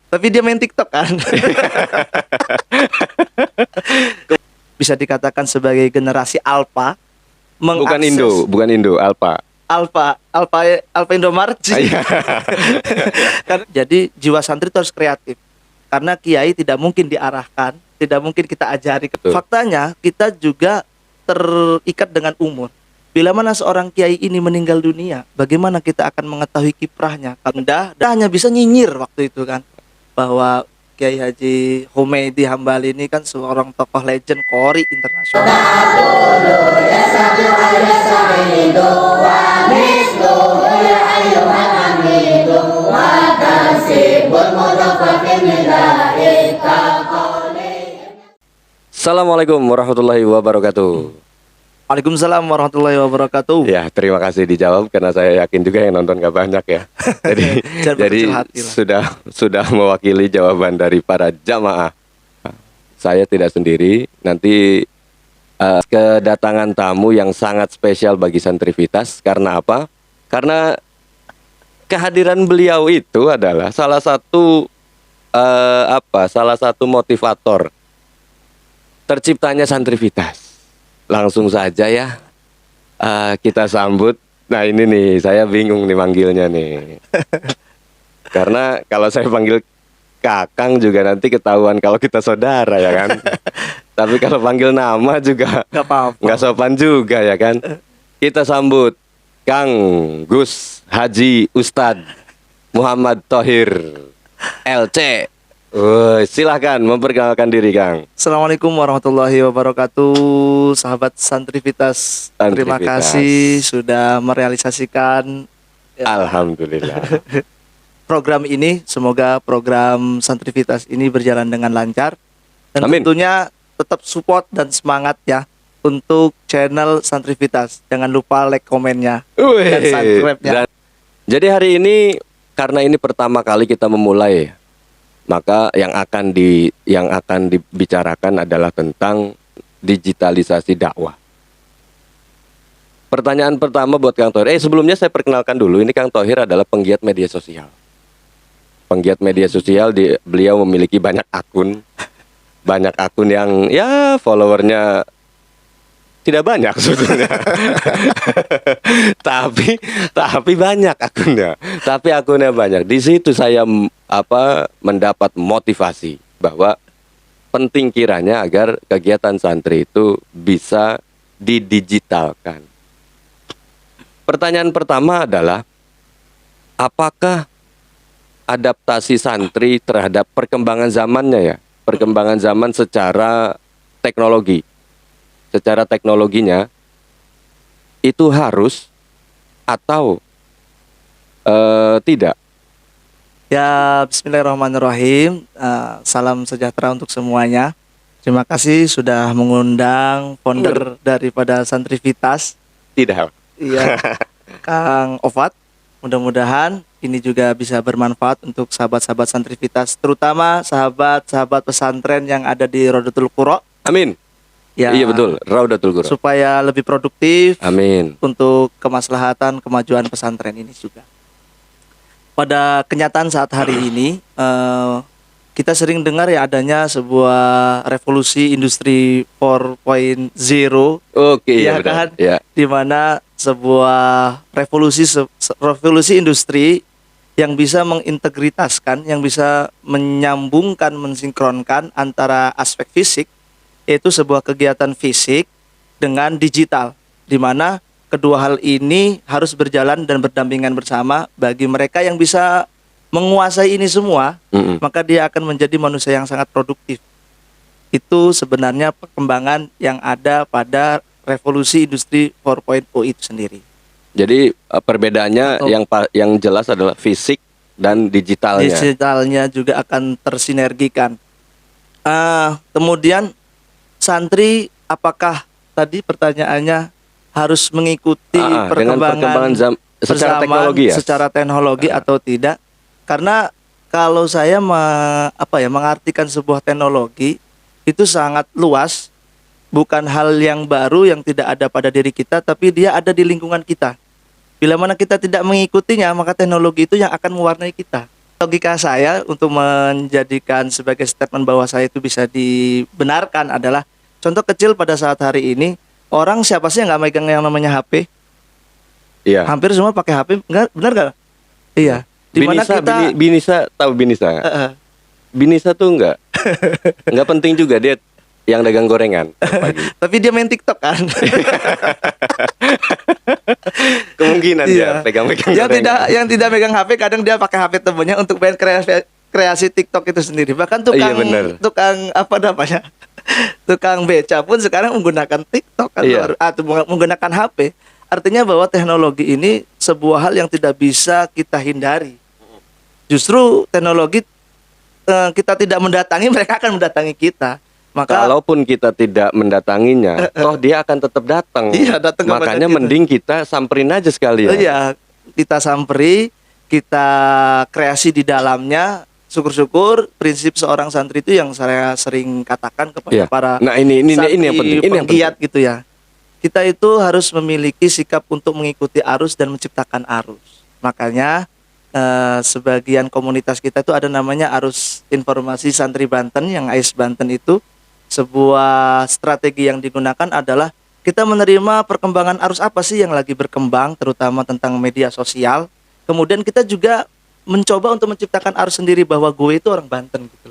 Tapi dia main TikTok kan. Bisa dikatakan sebagai generasi alpha, mengakses Bukan Indo, Alpha. Alpha Indomaret sih. Jadi jiwa santri itu harus kreatif. Karena kiai tidak mungkin diarahkan, tidak mungkin kita ajari. Betul. Faktanya kita juga terikat dengan umur. Bila mana seorang kiai ini meninggal dunia, bagaimana kita akan mengetahui kiprahnya? Anda hanya bisa nyinyir waktu itu kan, bahwa Kiai Haji Humaydi Hambali ini kan seorang tokoh legend Qori internasional. Assalamualaikum warahmatullahi wabarakatuh. Waalaikumsalam warahmatullahi wabarakatuh. Ya, terima kasih dijawab karena saya yakin juga yang nonton gak banyak ya. Jadi sudah mewakili jawaban dari para jamaah. Saya tidak sendiri. Nanti kedatangan tamu yang sangat spesial bagi Santrivitas. Karena apa? Karena kehadiran beliau itu adalah salah satu motivator terciptanya Santrivitas. Langsung saja ya kita sambut. Nah ini nih saya bingung nih manggilnya nih. Karena kalau saya panggil Kakang juga nanti ketahuan kalau kita saudara ya kan. Tapi kalau panggil nama juga nggak sopan juga ya kan. Kita sambut Kang Gus Haji Ustadz Muhammad Thohir LC. Silahkan memperkenalkan diri Kang. Assalamualaikum warahmatullahi wabarakatuh. Sahabat Santrivitas, terima kasih sudah merealisasikan Alhamdulillah program ini. Semoga program Santrivitas ini berjalan dengan lancar. Dan Amin. tentunya tetap support dan semangat ya untuk channel Santrivitas. Jangan lupa like komennya dan subscribe-nya. Jadi hari ini karena ini pertama kali kita memulai, maka yang akan dibicarakan adalah tentang digitalisasi dakwah. Pertanyaan pertama buat Kang Thohir. Sebelumnya saya perkenalkan dulu, ini Kang Thohir adalah penggiat media sosial. Penggiat media sosial, beliau memiliki banyak akun yang ya followernya tidak banyak sebetulnya. tapi banyak akunnya. Tapi akunnya banyak. Di situ saya mendapat motivasi bahwa penting kiranya agar kegiatan santri itu bisa didigitalkan. Pertanyaan pertama adalah apakah adaptasi santri terhadap perkembangan zamannya ya? Perkembangan zaman secara teknologi. Secara teknologinya itu harus atau tidak? Ya, bismillahirrahmanirrahim. Salam sejahtera untuk semuanya. Terima kasih sudah mengundang founder daripada Santrivitas. Tidak. Iya, Kang Ofat. Mudah-mudahan ini juga bisa bermanfaat untuk sahabat-sahabat Santrivitas, terutama sahabat-sahabat pesantren yang ada di Raudatul Qura. Amin. Ya, iya betul, Raudatul Qura. Supaya lebih produktif. Amin. Untuk kemaslahatan kemajuan pesantren ini juga. Pada kenyataan saat hari ini, kita sering dengar ya adanya sebuah revolusi industri 4.0. Oke, ya kan? Ya. Di mana sebuah revolusi industri yang bisa mengintegritaskan, yang bisa menyambungkan, mensinkronkan antara aspek fisik, yaitu sebuah kegiatan fisik dengan digital, di mana kedua hal ini harus berjalan dan berdampingan bersama. Bagi mereka yang bisa menguasai ini semua, maka dia akan menjadi manusia yang sangat produktif. Itu sebenarnya perkembangan yang ada pada revolusi industri 4.0 itu sendiri. Jadi perbedaannya yang jelas adalah fisik dan digitalnya. Digitalnya juga akan tersinergikan. Kemudian santri, apakah tadi pertanyaannya harus mengikuti perkembangan secara teknologi ya? Secara teknologi atau tidak? Karena kalau saya mengartikan sebuah teknologi itu sangat luas. Bukan hal yang baru yang tidak ada pada diri kita, tapi dia ada di lingkungan kita. Bila mana kita tidak mengikutinya, maka teknologi itu yang akan mewarnai kita. logika saya untuk menjadikan sebagai statement bahwa saya itu bisa dibenarkan adalah contoh kecil pada saat hari ini orang siapa sih yang nggak megang yang namanya HP? Iya. Hampir semua pakai HP, nggak benar nggak? Iya. Dimana Binisa, kita Binisa tahu Binisa? Binisa tuh nggak penting juga, dia yang dagang gorengan pagi. tapi dia main TikTok kan? Kemungkinan Iya. dia pegang-pegang Yang tidak megang HP kadang dia pakai HP temennya untuk main kreasi TikTok itu sendiri. Bahkan Iya, bener. tukang apa namanya? Tukang beca pun sekarang menggunakan TikTok Iya. atau menggunakan HP. Artinya bahwa teknologi ini sebuah hal yang tidak bisa kita hindari. Justru teknologi kita tidak mendatangi, mereka akan mendatangi kita. Maka Kalaupun kita tidak mendatanginya, toh dia akan tetap datang. Iya, datang kepada Makanya kita. mending kita samperin aja sekalian. iya, kita samperi, kita kreasi di dalamnya. Syukur-syukur prinsip seorang santri itu yang saya sering katakan kepada Iya. para Nah, ini yang penting, ini yang penggiat penting. gitu ya. Kita itu harus memiliki sikap untuk mengikuti arus dan menciptakan arus. Makanya sebagian komunitas kita itu ada namanya Arus Informasi Santri Banten, yang AIS Banten itu sebuah strategi yang digunakan adalah kita menerima perkembangan arus apa sih yang lagi berkembang, terutama tentang media sosial. Kemudian kita juga mencoba untuk menciptakan arus sendiri bahwa gue itu orang Banten gitu.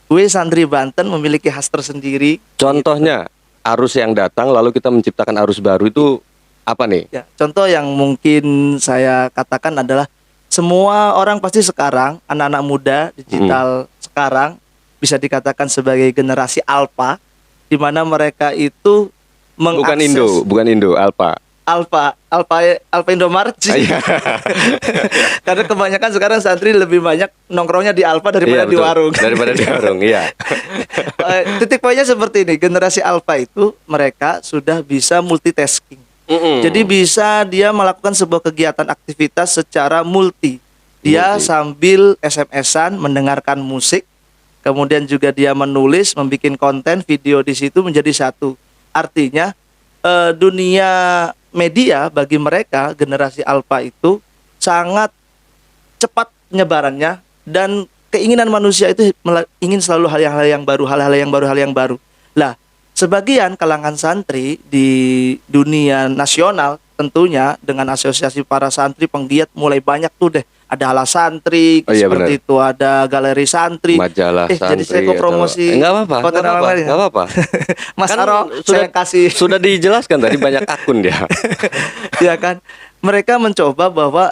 Gue santri Banten memiliki khas tersendiri. Contohnya arus yang datang lalu kita menciptakan arus baru itu apa nih? Ya, contoh yang mungkin saya katakan adalah semua orang pasti sekarang, anak-anak muda digital sekarang bisa dikatakan sebagai generasi alpha, di mana mereka itu mengakses Bukan Indo, Alpha. Alpha Indomaret sih. Iya. Karena kebanyakan sekarang santri lebih banyak nongkrongnya di Alpha daripada Iya, di betul. warung. Daripada di warung, iya. Titik poinnya seperti ini, generasi alpha itu mereka sudah bisa multitasking. Jadi bisa dia melakukan sebuah kegiatan aktivitas secara multi. Dia sambil SMS-an mendengarkan musik, kemudian juga dia menulis, membuat konten video di situ menjadi satu. Artinya dunia media bagi mereka generasi alpha itu sangat cepat penyebarannya, dan keinginan manusia itu ingin selalu hal yang baru. Lah, sebagian kalangan santri di dunia nasional tentunya dengan asosiasi para santri penggiat mulai banyak tuh deh. Ada Hala Santri, Oh, iya, seperti benar. itu, ada Galeri Santri. Majalah Jadi saya santri kok promosi. Enggak apa-apa. konten Enggak apa-apa. online ya. Enggak apa-apa. Mas Kan Aro, saya kasih. Sudah dijelaskan tadi banyak akun dia. Ya kan, mereka mencoba bahwa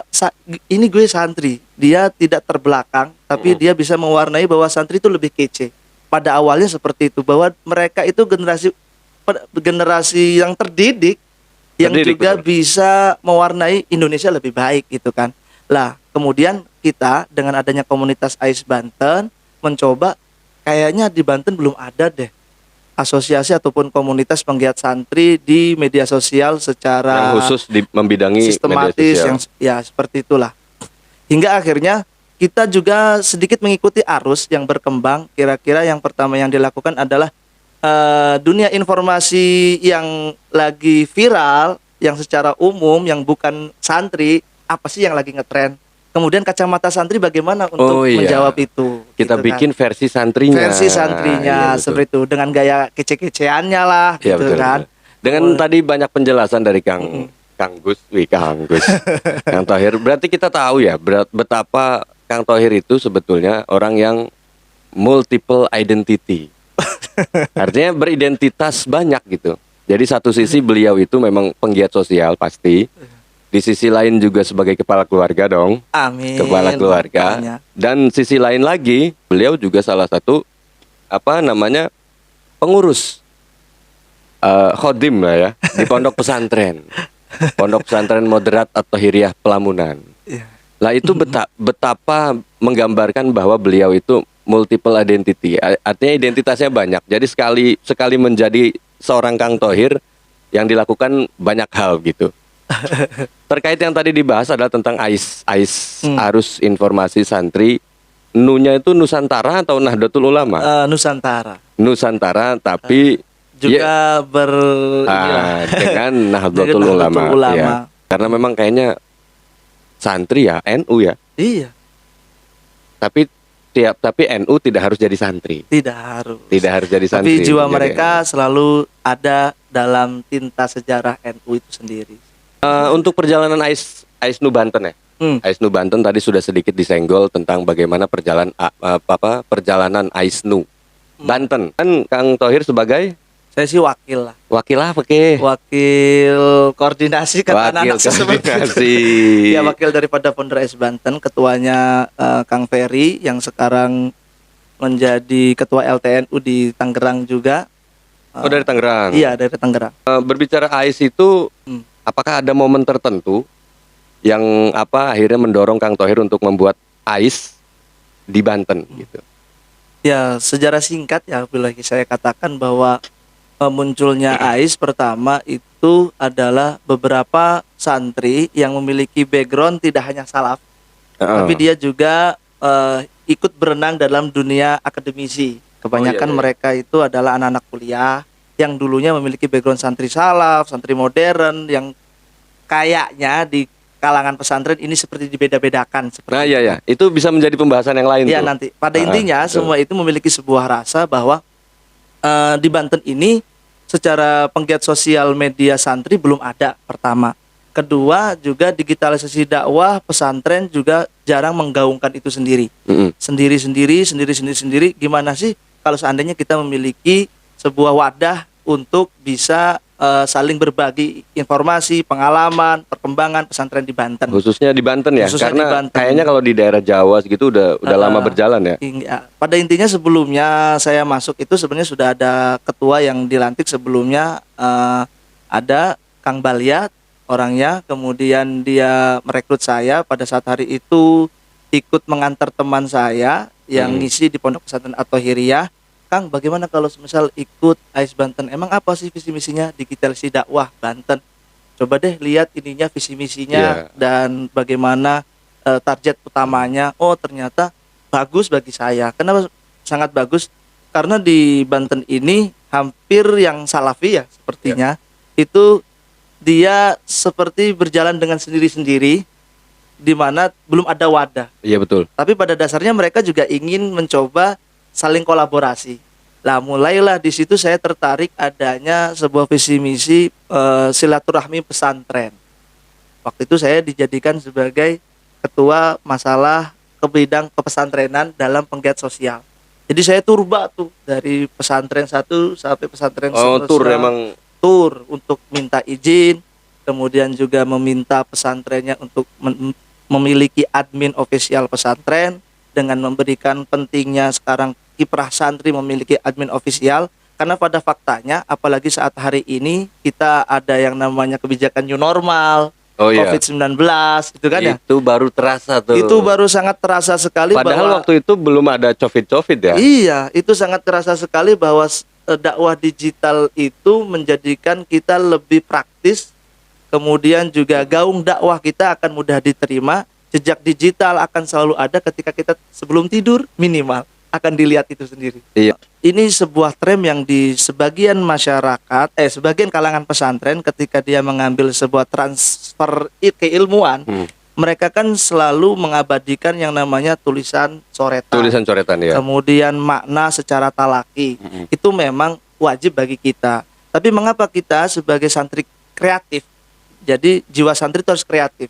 ini gue santri, dia tidak terbelakang, tapi dia bisa mewarnai bahwa santri itu lebih kece. Pada awalnya seperti itu, bahwa mereka itu generasi yang terdidik yang juga betul. bisa mewarnai Indonesia lebih baik gitu kan. Lah, kemudian kita dengan adanya komunitas AIS Banten mencoba, kayaknya di Banten belum ada deh asosiasi ataupun komunitas penggiat santri di media sosial secara Yang khusus membidangi sistematis, media sosial. yang ya seperti itulah. Hingga akhirnya kita juga sedikit mengikuti arus yang berkembang. Kira-kira yang pertama yang dilakukan adalah dunia informasi yang lagi viral, yang secara umum, yang bukan santri, apa sih yang lagi ngetren. Kemudian kacamata santri bagaimana untuk menjawab itu. Kita gitu bikin kan. versi santrinya. Versi santrinya, Iya, betul. seperti itu, dengan gaya kece-keceannya lah Iya, gitu betul, kan. betul. Dengan tadi banyak penjelasan dari Kang Gus. Kang Thohir. Berarti kita tahu ya betapa Kang Thohir itu sebetulnya orang yang multiple identity. Artinya beridentitas banyak gitu. Jadi satu sisi beliau itu memang penggiat sosial pasti. Di sisi lain juga sebagai kepala keluarga dong. Amin. Kepala keluarga. Makanya. Dan sisi lain lagi, beliau juga salah satu pengurus khodim lah ya di pondok pesantren. Pondok pesantren moderat atau Hiriah Pelamunan. Iya. Lah itu betapa menggambarkan bahwa beliau itu multiple identity. Artinya identitasnya banyak. Jadi sekali menjadi seorang Kang Thohir yang dilakukan banyak hal gitu. Terkait yang tadi dibahas adalah tentang AIS Arus Informasi Santri. Nu-nya itu Nusantara atau Nahdlatul Ulama? Nusantara, tapi juga dengan Nahdlatul Ulama. Ya. Karena memang kayaknya santri ya, NU ya. Iya. tapi NU tidak harus jadi santri. Tidak harus. Tidak harus jadi Tapi santri. jiwa untuk jadi mereka selalu ada dalam tinta sejarah NU itu sendiri. Untuk perjalanan AIS Nu Banten ya. AIS Nu Banten tadi sudah sedikit disenggol tentang bagaimana perjalanan AIS Nu Banten. Kan Kang Thohir sebagai Saya sih wakil lah. wakil apa ke? Wakil koordinasi kan Wakil anak-anak seperti itu. koordinasi. Ya, wakil daripada Pondok AIS Banten, ketuanya Kang Ferry yang sekarang menjadi ketua LTNU di Tangerang juga. Oh, dari Tangerang. Iya, dari Tangerang. Berbicara AIS itu, apakah ada momen tertentu yang akhirnya mendorong Kang Thohir untuk membuat AIS di Banten gitu? Ya, sejarah singkat ya, bila saya katakan bahwa munculnya AIS pertama itu adalah beberapa santri yang memiliki background tidak hanya salaf, tapi dia juga ikut berenang dalam dunia akademisi. Kebanyakan iya. mereka itu adalah anak-anak kuliah yang dulunya memiliki background santri salaf, santri modern, yang kayaknya di kalangan pesantren ini seperti dibeda-bedakan. Nah, iya, itu bisa menjadi pembahasan yang lain Iya, tuh. nanti pada intinya betul. semua itu memiliki sebuah rasa bahwa di Banten ini secara penggiat sosial media santri belum ada, pertama. Kedua, juga digitalisasi dakwah pesantren juga jarang menggaungkan itu sendiri. Sendiri. Gimana sih kalau seandainya kita memiliki sebuah wadah untuk bisa saling berbagi informasi, pengalaman, perkembangan pesantren di Banten. Khususnya di Banten ya, Khususnya karena di Banten. kayaknya kalau di daerah Jawa segitu udah lama berjalan ya. Iya. Pada intinya sebelumnya saya masuk itu sebenarnya sudah ada ketua yang dilantik sebelumnya, ada Kang Baliat orangnya, kemudian dia merekrut saya pada saat hari itu ikut mengantar teman saya yang ngisi di Pondok Pesantren At-Thohiriyah. Kang, bagaimana kalau misal ikut AIS Banten? Emang apa sih visi misinya digitalisasi dakwah Banten? Coba deh lihat ininya, visi misinya dan bagaimana target utamanya. Oh, ternyata bagus bagi saya. Kenapa sangat bagus? Karena di Banten ini hampir yang salafi ya sepertinya. Itu dia seperti berjalan dengan sendiri-sendiri, di mana belum ada wadah. Iya, betul. Tapi pada dasarnya mereka juga ingin mencoba saling kolaborasi. Lah, mulailah di situ saya tertarik adanya sebuah visi misi silaturahmi pesantren. Waktu itu saya dijadikan sebagai ketua masalah ke bidang kepesantrenan dalam penggiat sosial. Jadi saya turba tuh dari pesantren satu sampai pesantren tur emang tur untuk minta izin, kemudian juga meminta pesantrennya untuk memiliki admin ofisial pesantren, dengan memberikan pentingnya sekarang kiprah santri memiliki admin ofisial, karena pada faktanya apalagi saat hari ini kita ada yang namanya kebijakan new normal, COVID-19 gitu kan ya. Itu baru terasa tuh. Itu baru sangat terasa sekali. Padahal bahwa, waktu itu belum ada COVID ya. Iya, itu sangat terasa sekali bahwa dakwah digital itu menjadikan kita lebih praktis, kemudian juga gaung dakwah kita akan mudah diterima, jejak digital akan selalu ada ketika kita sebelum tidur minimal akan dilihat itu sendiri. Iya. Ini sebuah tren yang di sebagian masyarakat, sebagian kalangan pesantren ketika dia mengambil sebuah transfer keilmuan, mereka kan selalu mengabadikan yang namanya tulisan coretan. Tulisan coretan ya. Kemudian makna secara talaki. Itu memang wajib bagi kita. Tapi mengapa kita sebagai santri kreatif? Jadi jiwa santri itu harus kreatif.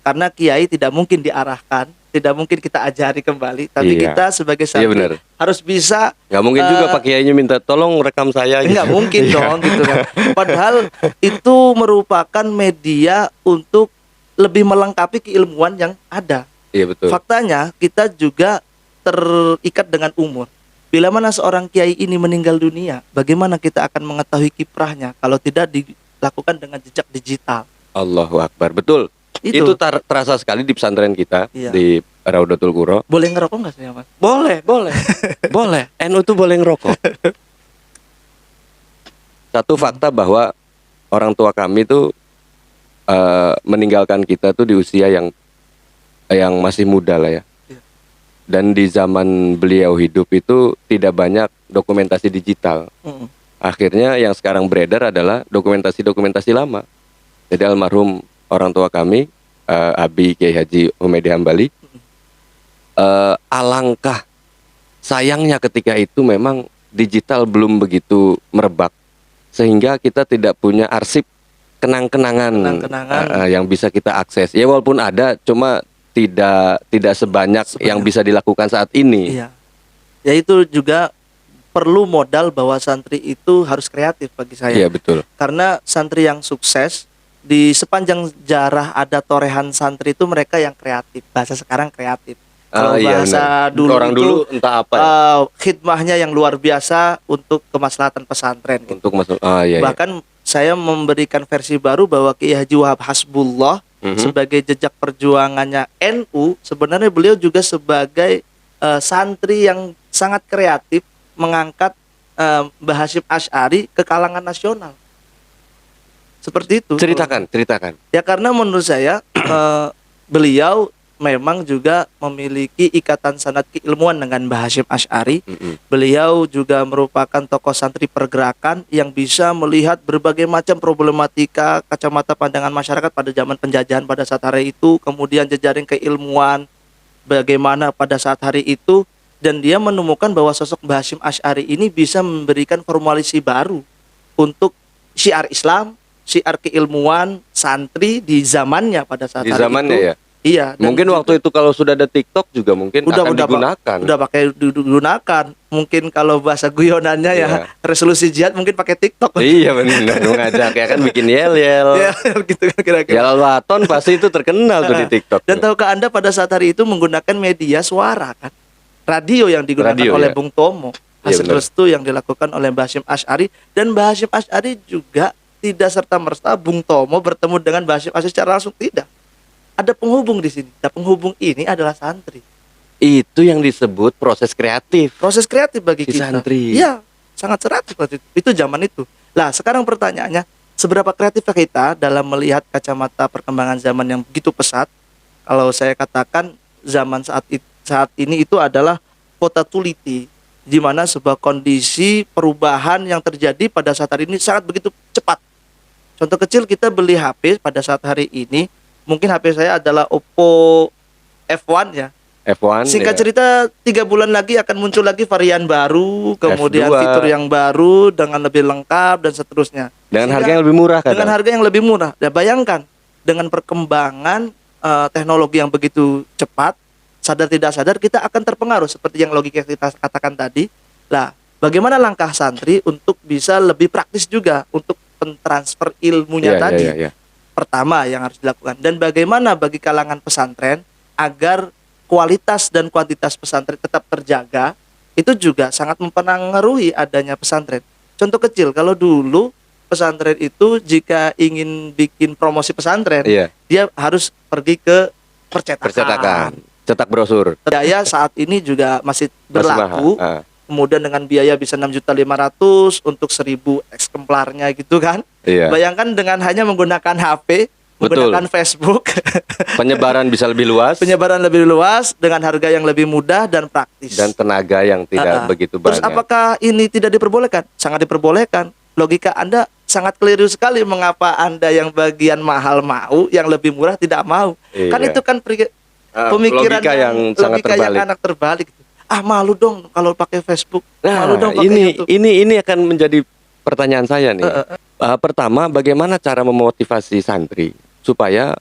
Karena kiai tidak mungkin diarahkan, tidak mungkin kita ajari kembali, tapi kita sebagai santri harus bisa. Nggak mungkin juga Pak Kiainya minta tolong rekam saya. Nggak mungkin dong gitu kan. Padahal itu merupakan media untuk lebih melengkapi keilmuan yang ada. Iya, betul. Faktanya kita juga terikat dengan umur. Bila mana seorang kiai ini meninggal dunia, bagaimana kita akan mengetahui kiprahnya kalau tidak dilakukan dengan jejak digital? Allahu Akbar, betul. Itu terasa sekali di pesantren kita, di Raudatul Quro. Boleh ngerokok nggak sih, Mas? Boleh. Boleh. NU tuh boleh ngerokok. Satu fakta bahwa orang tua kami tuh meninggalkan kita tuh di usia yang masih muda lah ya. Dan di zaman beliau hidup itu tidak banyak dokumentasi digital. Akhirnya yang sekarang beredar adalah dokumentasi lama. Jadi almarhum orang tua kami, Abi Kiai Haji Humedi Hambali, alangkah sayangnya ketika itu memang digital belum begitu merebak, sehingga kita tidak punya arsip kenang-kenangan yang bisa kita akses. Ya walaupun ada, cuma tidak sebanyak yang bisa dilakukan saat ini. Iya. Ya itu juga perlu modal bahwa santri itu harus kreatif bagi saya. Iya betul. Karena santri yang sukses di sepanjang jarah ada torehan santri itu mereka yang kreatif. Bahasa sekarang kreatif. Kalau bahasa dulu orang itu, dulu entah apa. khidmahnya yang luar biasa untuk kemaslahatan pesantren. Gitu. Untuk masuk. Iya. Bahkan saya memberikan versi baru bahwa Kiai Haji Wahab Hasbullah sebagai jejak perjuangannya NU, sebenarnya beliau juga sebagai santri yang sangat kreatif mengangkat Mbah Hasyim Asy'ari ke kalangan nasional. Seperti itu. Ceritakan. Ya karena menurut saya beliau memang juga memiliki ikatan sanad keilmuan dengan Mbah Hasyim Asy'ari. Beliau juga merupakan tokoh santri pergerakan yang bisa melihat berbagai macam problematika kacamata pandangan masyarakat pada zaman penjajahan pada saat hari itu, kemudian jejaring keilmuan bagaimana pada saat hari itu, dan dia menemukan bahwa sosok Mbah Hasyim Asy'ari ini bisa memberikan formulasi baru untuk syiar Islam, syiar keilmuan santri di zamannya pada saat hari itu. Ya. Iya. Mungkin waktu itu kalau sudah ada TikTok juga mungkin akan digunakan. Udah pakai digunakan. Mungkin kalau bahasa guyonannya ya resolusi jihad mungkin pakai TikTok. Iya benar, mengajak ya kan bikin yel-yel. Ya, gitu kan kira-kira. Jalal Waton pasti itu terkenal tuh di TikTok. Dan tahukah Anda pada saat hari itu menggunakan media suara kan? Radio yang digunakan oleh Bung Tomo. Hasil restu yang dilakukan oleh Mbah Hasyim Asy'ari, dan Mbah Hasyim Asy'ari juga tidak serta-merta Bung Tomo bertemu dengan Mbah Hasyim Asy'ari secara langsung, tidak. Ada penghubung di sini. Nah, penghubung ini adalah santri. Itu yang disebut proses kreatif. Proses kreatif bagi si kita. Santri. Iya, sangat kreatif itu zaman itu. Lah, sekarang pertanyaannya, seberapa kreatif kita dalam melihat kacamata perkembangan zaman yang begitu pesat? Kalau saya katakan zaman saat ini itu adalah potatulity, di mana sebuah kondisi perubahan yang terjadi pada saat hari ini sangat begitu cepat. Contoh kecil, kita beli HP pada saat hari ini. Mungkin HP saya adalah Oppo F1 ya. F1. Singkat cerita 3 bulan lagi akan muncul lagi varian baru, kemudian F2. fitur yang baru dengan lebih lengkap dan seterusnya. Dengan harga yang lebih murah kan? Dengan harga yang lebih murah. Ya bayangkan dengan perkembangan teknologi yang begitu cepat, sadar tidak sadar kita akan terpengaruh seperti yang logika kita katakan tadi. Lah, bagaimana langkah santri untuk bisa lebih praktis juga untuk pentransfer ilmunya tadi? Pertama yang harus dilakukan, dan bagaimana bagi kalangan pesantren agar kualitas dan kuantitas pesantren tetap terjaga, itu juga sangat mempengaruhi adanya pesantren. Contoh kecil, kalau dulu pesantren itu jika ingin bikin promosi pesantren, dia harus pergi ke percetakan, cetak brosur. Biaya saat ini juga masih berlaku. Kemudian dengan biaya bisa 6.500.000 untuk 1.000 eksemplarnya gitu kan. Bayangkan dengan hanya menggunakan HP, menggunakan Facebook, penyebaran bisa lebih luas. Penyebaran lebih luas dengan harga yang lebih mudah dan praktis. Dan tenaga yang tidak begitu banyak. Terus apakah ini tidak diperbolehkan? Sangat diperbolehkan. Logika Anda sangat keliru sekali. Mengapa Anda yang bagian mahal mau, yang lebih murah tidak mau? Kan itu kan pemikiran logika yang sangat terbalik. Malu dong kalau pakai Facebook. Nah, malu dong pakai YouTube. Ini akan menjadi pertanyaan saya nih. Pertama, bagaimana cara memotivasi santri supaya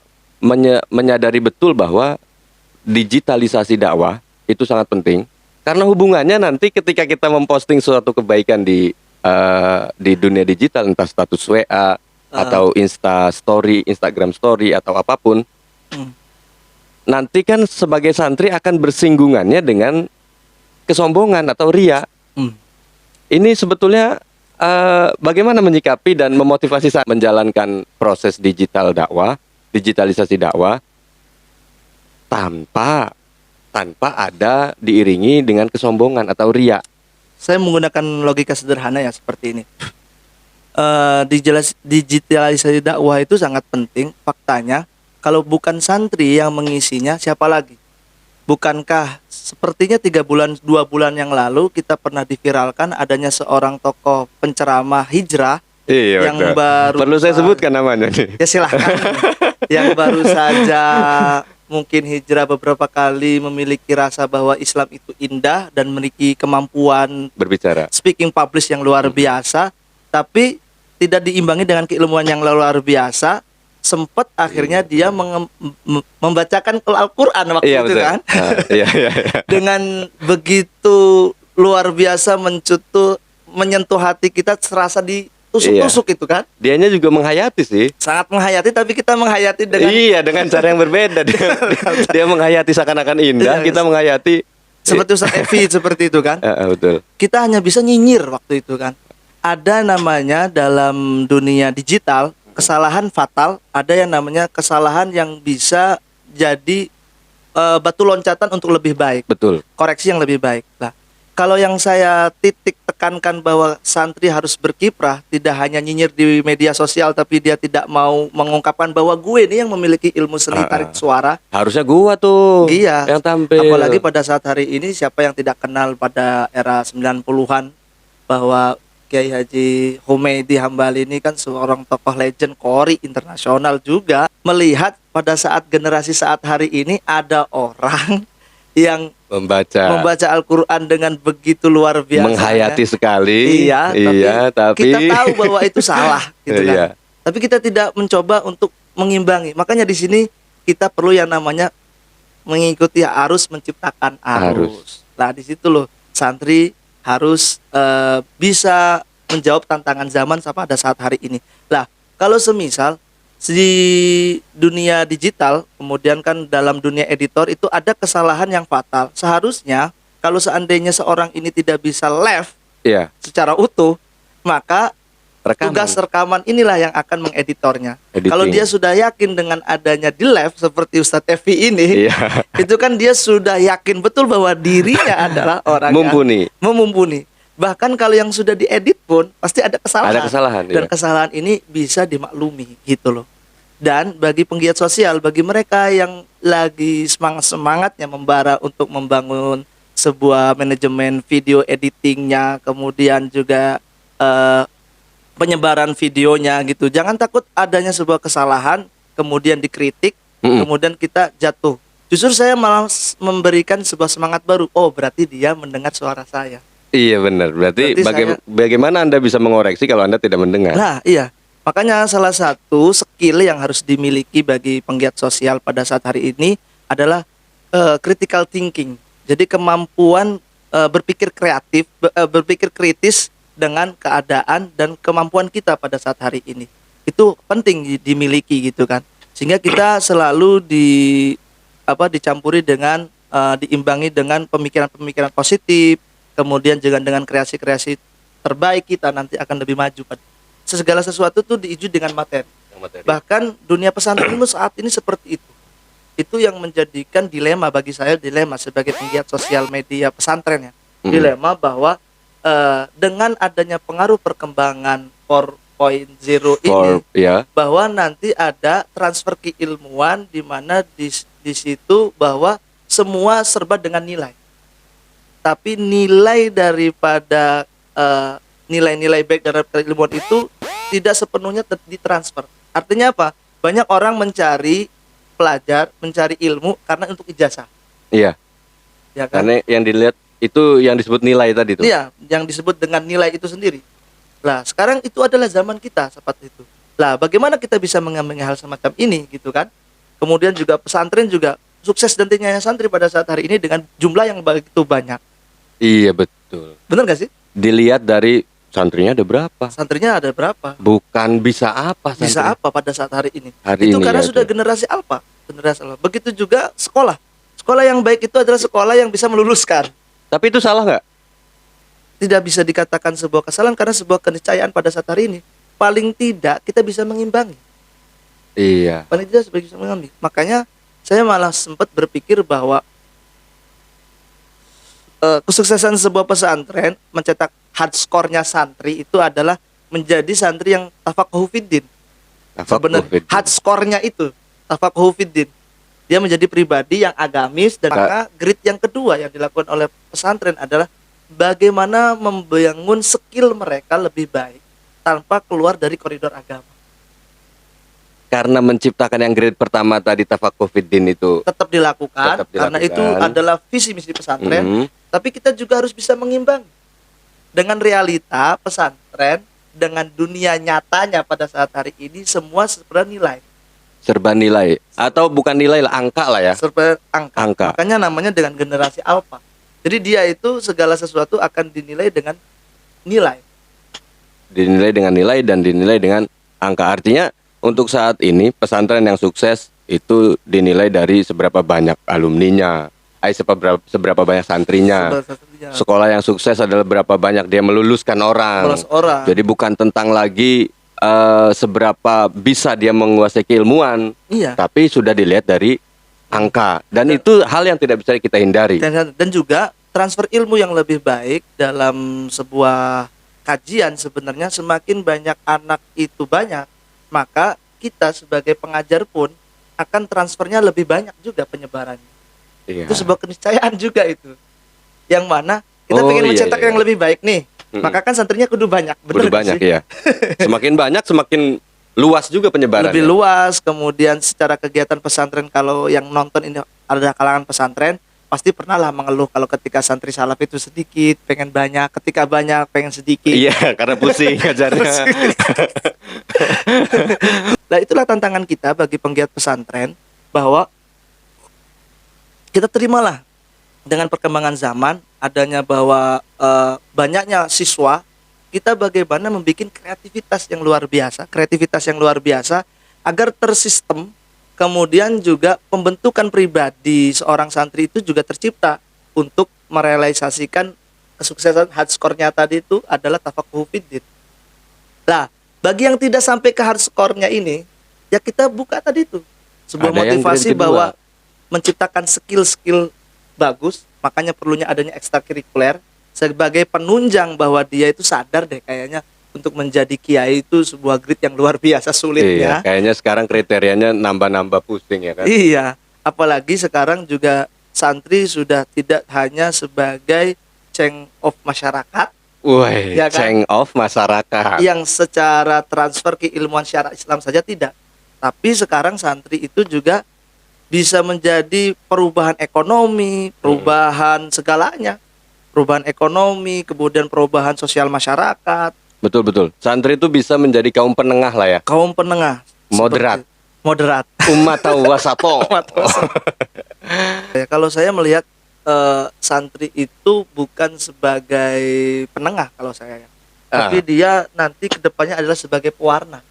menyadari betul bahwa digitalisasi dakwah itu sangat penting, karena hubungannya nanti ketika kita memposting suatu kebaikan di dunia digital, entah status WA atau Instagram story atau apapun, nanti kan sebagai santri akan bersinggungannya dengan kesombongan atau ria. Ini sebetulnya bagaimana menyikapi dan memotivasi saat menjalankan proses digitalisasi dakwah tanpa ada diiringi dengan kesombongan atau ria. Saya menggunakan logika sederhana ya seperti ini. Digitalisasi dakwah itu sangat penting. Faktanya, kalau bukan santri yang mengisinya, siapa lagi? Bukankah sepertinya 2 bulan yang lalu kita pernah diviralkan adanya seorang tokoh penceramah hijrah yang baru. Perlu saya sebutkan namanya nih? Ya silahkan. Yang baru saja mungkin hijrah beberapa kali, memiliki rasa bahwa Islam itu indah dan memiliki kemampuan Berbicara. speaking publish yang luar biasa, tapi tidak diimbangi dengan keilmuan yang luar biasa. Sempat akhirnya dia membacakan Al-Quran waktu Iya, itu betul. kan. Iya, iya, iya. Dengan begitu luar biasa menyentuh hati kita, serasa ditusuk-tusuk itu kan. Dianya juga menghayati sih. Sangat menghayati, tapi kita menghayati dengan Iya, dengan cara yang berbeda. Dia menghayati seakan-akan indah, Iya, kita menghayati seperti Ustaz Evi seperti itu kan. betul. Kita hanya bisa nyinyir waktu itu kan. Ada namanya dalam dunia digital kesalahan fatal, ada yang namanya kesalahan yang bisa jadi batu loncatan untuk lebih baik, Betul. koreksi yang lebih baik. Nah, kalau yang saya titik tekankan bahwa santri harus berkiprah, tidak hanya nyinyir di media sosial, tapi dia tidak mau mengungkapkan bahwa gue ini yang memiliki ilmu seni tarik suara. Harusnya gua tuh Iya. yang tampil. Apalagi pada saat hari ini, siapa yang tidak kenal pada era 90-an bahwa Kiai Haji Humaydi Hambali ini kan seorang tokoh legend Qori internasional juga. Melihat pada saat generasi saat hari ini ada orang yang membaca Al-Quran dengan begitu luar biasa, menghayati sekali. Iya, tapi kita tahu bahwa itu salah gitu kan. Iya. Tapi kita tidak mencoba untuk mengimbangi. Makanya di sini kita perlu yang namanya mengikuti arus, menciptakan arus. Nah, di situ loh santri harus bisa menjawab tantangan zaman pada saat hari ini. Lah, kalau semisal di dunia digital, kemudian kan dalam dunia editor itu ada kesalahan yang fatal. Seharusnya kalau seandainya seorang ini tidak bisa live Iya. secara utuh, maka Rekaman. tugas rekaman inilah yang akan mengeditornya. Editing. Kalau dia sudah yakin dengan adanya di live seperti Ustadz Evi ini, Iya. itu kan dia sudah yakin betul bahwa dirinya adalah orang Mumpuni. yang mumpuni. Bahkan kalau yang sudah diedit pun pasti ada kesalahan. Ada kesalahan, Dan iya. kesalahan ini bisa dimaklumi gitu loh. Dan bagi penggiat sosial, bagi mereka yang lagi semangat-semangatnya membara untuk membangun sebuah manajemen video editingnya, kemudian juga penyebaran videonya gitu. Jangan takut adanya sebuah kesalahan, kemudian dikritik, kemudian kita jatuh. Justru saya malah memberikan sebuah semangat baru. Oh, berarti dia mendengar suara saya. Iya benar. Berarti Berarti bagaimana Anda bisa mengoreksi kalau Anda tidak mendengar? Nah, iya. Makanya salah satu skill yang harus dimiliki bagi penggiat sosial pada saat hari ini adalah critical thinking. Jadi kemampuan berpikir kreatif, berpikir kritis dengan keadaan dan kemampuan kita pada saat hari ini. Itu penting dimiliki gitu kan. Sehingga kita selalu dicampuri dengan diimbangi dengan pemikiran-pemikiran positif, kemudian juga dengan kreasi-kreasi terbaik kita nanti akan lebih maju. Segala sesuatu tuh diuji dengan materi. Bahkan dunia pesantren saat ini seperti itu. Itu yang menjadikan dilema bagi saya, dilema sebagai penggiat sosial media pesantren ya. Dilema bahwa dengan adanya pengaruh perkembangan 4.0 ini, bahwa nanti ada transfer keilmuan di mana di situ bahwa semua serba dengan nilai. Tapi nilai daripada nilai-nilai baik dari keilmuan itu tidak sepenuhnya ditransfer. Artinya apa? Banyak orang mencari ilmu karena untuk ijazah. Iya. Ya kan? Karena yang dilihat itu yang disebut nilai tadi itu. Iya, yang disebut dengan nilai itu sendiri. Lah, sekarang itu adalah zaman kita seperti itu. Lah, bagaimana kita bisa mengambil hal semacam ini gitu kan? Kemudian juga pesantren juga sukses dan tidaknya santri pada saat hari ini dengan jumlah yang begitu banyak. Iya, betul. Benar gak sih? Dilihat dari santrinya ada berapa? Santrinya ada berapa? Bukan bisa apa santri. Bisa apa pada saat hari ini? Hari itu ini karena ya, sudah itu. generasi alpha. Generasi alpha. Begitu juga sekolah. Sekolah yang baik itu adalah sekolah yang bisa meluluskan. Tapi itu salah nggak? Tidak bisa dikatakan sebuah kesalahan karena sebuah keniscayaan pada saat hari ini. Paling tidak kita bisa mengimbangi. Iya. Paling tidak bisa mengimbangi. Makanya saya malah sempat berpikir bahwa kesuksesan sebuah pesantren mencetak hard score-nya santri itu adalah menjadi santri yang tafaqquh fiddin. Sebenarnya hard score-nya itu tafaqquh fiddin. Dia menjadi pribadi yang agamis dan maka grade yang kedua yang dilakukan oleh pesantren adalah bagaimana membangun skill mereka lebih baik tanpa keluar dari koridor agama. karena menciptakan yang grade pertama tadi Tafakufiddin itu. Tetap dilakukan, Tetap karena itu dilakukan. adalah visi misi pesantren. Mhm. Tapi kita juga harus bisa mengimbang dengan realita pesantren dengan dunia nyatanya pada saat hari ini, semua sebenarnya nilai, Serba nilai atau bukan nilai lah, angka lah ya. serba angka. Angka. Makanya namanya dengan generasi alpha. Jadi dia itu segala sesuatu akan dinilai dengan nilai. Dinilai dengan nilai dan dinilai dengan angka. Artinya untuk saat ini pesantren yang sukses itu dinilai dari seberapa banyak alumninya, seberapa banyak santrinya. Seberapa satunya. Sekolah yang sukses adalah berapa banyak dia meluluskan orang. Belas orang. Jadi bukan tentang lagi seberapa bisa dia menguasai keilmuan, Iya. tapi sudah dilihat dari angka. Dan itu hal yang tidak bisa kita hindari. Dan juga transfer ilmu yang lebih baik dalam sebuah kajian, sebenarnya semakin banyak anak itu banyak, maka kita sebagai pengajar pun akan transfernya lebih banyak juga penyebarannya. Iya. Itu sebuah keniscayaan juga itu. Yang mana kita Oh, pengen iya, mencetak iya. yang lebih baik nih. Mm-mm. Maka kan santrinya kudu banyak, bener Kudu nggak banyak sih? ya. Semakin banyak semakin luas juga penyebarannya. Lebih luas, kemudian secara kegiatan pesantren, kalau yang nonton ini ada kalangan pesantren, pasti pernah lah mengeluh kalau ketika santri salaf itu sedikit, pengen banyak, ketika banyak pengen sedikit. Iya, karena pusing ngajarnya. Nah, itulah tantangan kita bagi penggiat pesantren, bahwa kita terimalah dengan perkembangan zaman, adanya bahwa banyaknya siswa, kita bagaimana membuat kreativitas yang luar biasa agar tersistem, kemudian juga pembentukan pribadi seorang santri itu juga tercipta untuk merealisasikan kesuksesan hard score-nya tadi itu adalah tafakuhufiddin. Nah, bagi yang tidak sampai ke hard score-nya ini, ya kita buka tadi itu sebuah Ada yang motivasi grade kedua. bahwa menciptakan skill-skill bagus, makanya perlunya adanya ekstrakurikuler sebagai penunjang bahwa dia itu sadar deh kayaknya untuk menjadi kiai itu sebuah grit yang luar biasa Iya, sulitnya. kayaknya sekarang kriterianya nambah-nambah pusing ya kan. Iya, apalagi sekarang juga santri sudah tidak hanya sebagai ceng of masyarakat Woi, Ya kan? ceng off masyarakat. yang secara transfer keilmuan syara Islam saja tidak, tapi sekarang santri itu juga bisa menjadi perubahan ekonomi, perubahan segalanya, perubahan ekonomi, kemudian perubahan sosial masyarakat, Betul betul. Santri itu bisa menjadi kaum penengah lah ya. kaum penengah, Moderat. moderat. Umat wasato. Ya, kalau saya melihat santri itu bukan sebagai penengah kalau saya ya. Tapi dia nanti kedepannya adalah sebagai pewarna.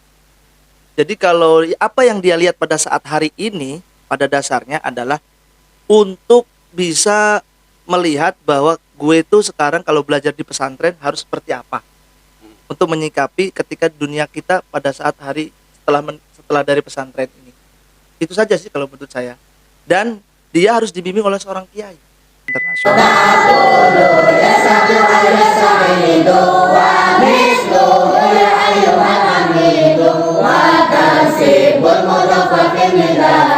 Jadi kalau apa yang dia lihat pada saat hari ini pada dasarnya adalah untuk bisa melihat bahwa gue itu sekarang kalau belajar di pesantren harus seperti apa. Untuk menyikapi ketika dunia kita pada saat hari setelah dari pesantren ini. Itu saja sih kalau menurut saya. Dan dia harus dibimbing oleh seorang kiai internasional. وتنسيب المضاف في النداء